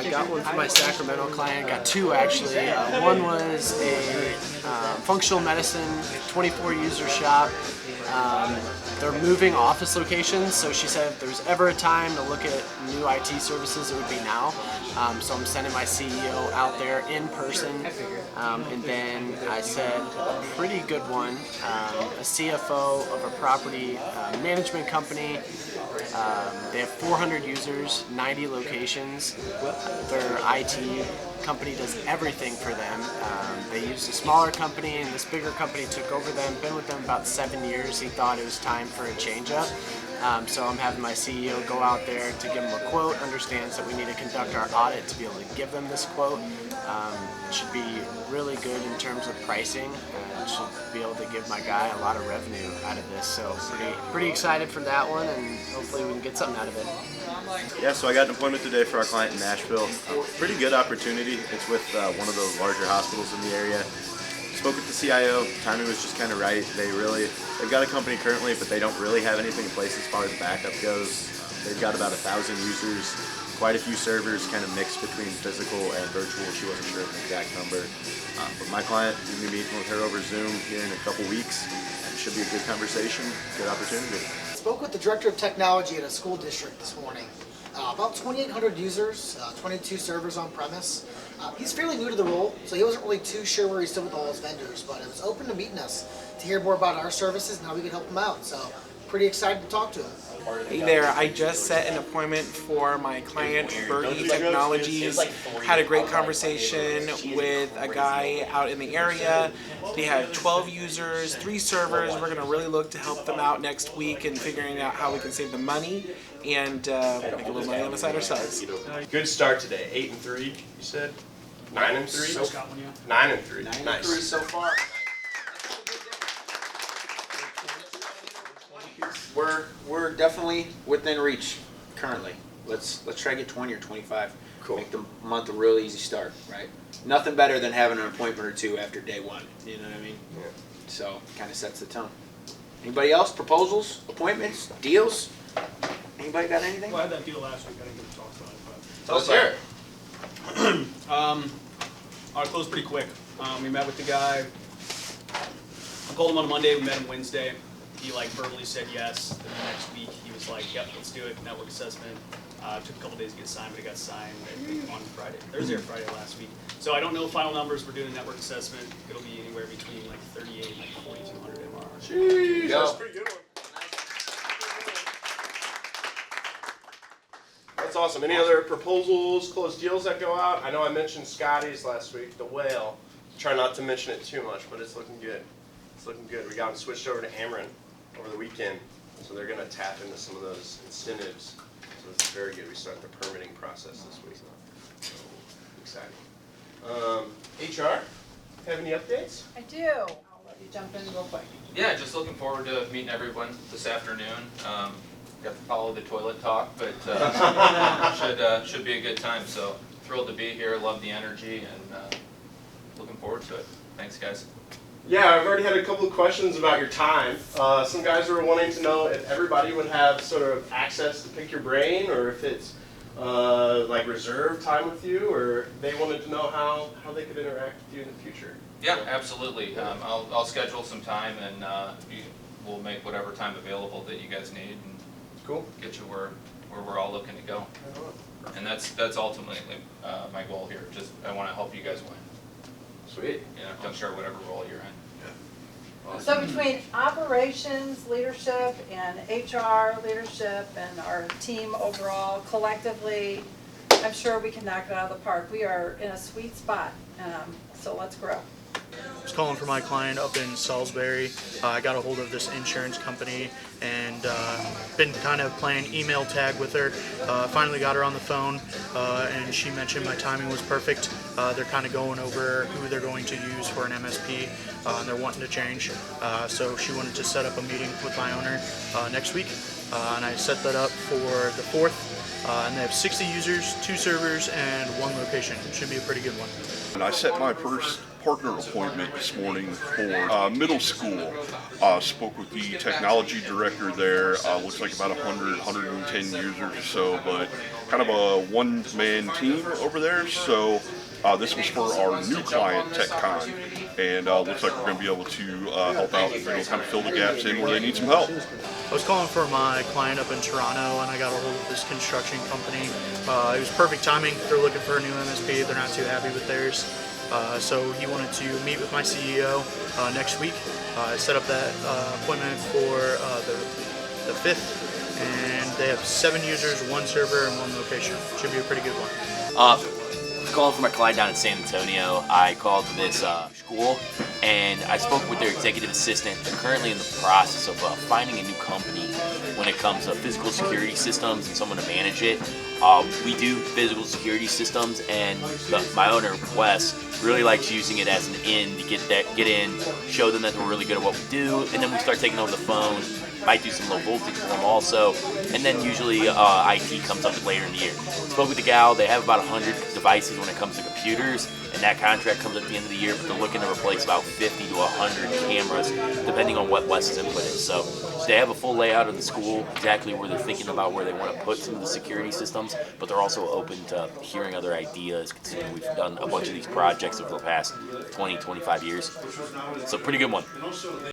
I got one for my Sacramento client. Got two actually. One was a functional medicine 24 user shop. They're moving office locations, so she said if there's ever a time to look at new IT services, it would be now. So I'm sending my CEO out there in person. And then I said a pretty good one, a CFO of a property management company. They have 400 users, 90 locations. Their IT company does everything for them. They used a smaller company, and this bigger company took over them. Been with them about 7 years. He thought it was time for a change-up. So I'm having my CEO go out there to give them a quote, understands that we need to conduct our audit to be able to give them this quote. Should be really good in terms of pricing, and should be able to give my guy a lot of revenue out of this. So pretty excited for that one, and hopefully we can get something out of it. Yeah, so I got an appointment today for our client in Nashville. Pretty good opportunity. It's with one of the larger hospitals in the area. Spoke with the CIO. Timing was just kind of right. They've got a company currently, but they don't really have anything in place as far as backup goes. They've got about 1,000 users, quite a few servers, kind of mixed between physical and virtual. She wasn't sure of the exact number. But my client, we'll be meeting with her over Zoom here in a couple weeks, and it should be a good conversation, good opportunity. Spoke with the director of technology at a school district this morning. About 2,800 users, 22 servers on premise. He's fairly new to the role, so he wasn't really too sure where he stood with all his vendors, but it was open to meeting us to hear more about our services and how we could help him out. So pretty excited to talk to him. Hey there, I just set an appointment for my client, Bertie Technologies. Had a great conversation with a guy out in the area. They have 12 users, 3 servers. We're going to really look to help them out next week and figuring out how we can save them money and make a little money on the side ourselves. Good start today. 8-3, you said? 9-3? 9-3. Nice. 9-3 so far. We're definitely within reach currently. Let's try to get 20 or 25. Cool. Make the month a real easy start, right? Nothing better than having an appointment or two after day one. You know what I mean? Yeah. So kind of sets the tone. Anybody else? Proposals, appointments, deals? Anybody got anything? Well, I had that deal last week. I didn't get to talk about it, Tell us here. but I closed pretty quick. We met with the guy. I called him on Monday. We met him Wednesday. He verbally said yes. Then the next week he was like, "Yep, let's do it." Network assessment. Took a couple days to get signed, but it got signed I think on Thursday or Friday last week. So I don't know final numbers. We're doing a network assessment. It'll be anywhere between 38 and 4,200 MR. Jeez, that's a pretty good one. That's awesome. Any other proposals, closed deals that go out? I know I mentioned Scotty's last week, the whale. Try not to mention it too much, but it's looking good. It's looking good. We got them switched over to Ameren over the weekend, so they're going to tap into some of those incentives. So it's very good. We start the permitting process this week. So exciting. HR, have any updates? I do. I'll let you jump in real quick. Yeah, just looking forward to meeting everyone this afternoon. Got to follow the toilet talk, but should be a good time. So thrilled to be here. Love the energy and looking forward to it. Thanks, guys. Yeah, I've already had a couple of questions about your time. Some guys were wanting to know if everybody would have sort of access to pick your brain, or if it's reserved time with you, or they wanted to know how they could interact with you in the future. Yeah, absolutely. I'll schedule some time, and we'll make whatever time available that you guys need, and cool. Get you where we're all looking to go. And that's ultimately my goal here. Just I want to help you guys win. Sweet. Don't share whatever role you're in. Yeah. So between operations leadership and HR leadership and our team overall, collectively, I'm sure we can knock it out of the park. We are in a sweet spot, so let's grow. I was calling for my client up in Salisbury. I got a hold of this insurance company and been kind of playing email tag with her. Finally got her on the phone and she mentioned my timing was perfect. They're kind of going over who they're going to use for an MSP and they're wanting to change. So she wanted to set up a meeting with my owner next week and I set that up for the 4th. And they have 60 users, 2 servers, and 1 location. It should be a pretty good one. And I set my first partner appointment this morning for middle school. Spoke with the technology director there. Looks like about 100, 110 users or so, but kind of a one-man team over there. So this was for our new client, TechCon, and looks like we're going to be able to help out, kind of fill the gaps in where they need some help. I was calling for my client up in Toronto, and I got a hold of this construction company. It was perfect timing. They're looking for a new MSP. They're not too happy with theirs. So he wanted to meet with my CEO next week. I set up that appointment for the 5th, and they have 7 users, 1 server, and 1 location. Should be a pretty good one. Calling for my client down in San Antonio. I called this school and I spoke with their executive assistant. They're currently in the process of finding a new company when it comes to physical security systems and someone to manage it. We do physical security systems, and my owner, Wes, really likes using it as an in to get in, show them that we're really good at what we do, and then we start taking over the phone. Might do some low voltage for them also, and then usually IT comes up later in the year. Spoke with the gal. They have about 100 devices when it comes to computers, and that contract comes at the end of the year, but they're looking to replace about 50 to 100 cameras, depending on what Wes's input is. So they have a full layout of the school, exactly where they're thinking about where they want to put some of the security systems, but they're also open to hearing other ideas, considering we've done a bunch of these projects over the past 20, 25 years. So pretty good one.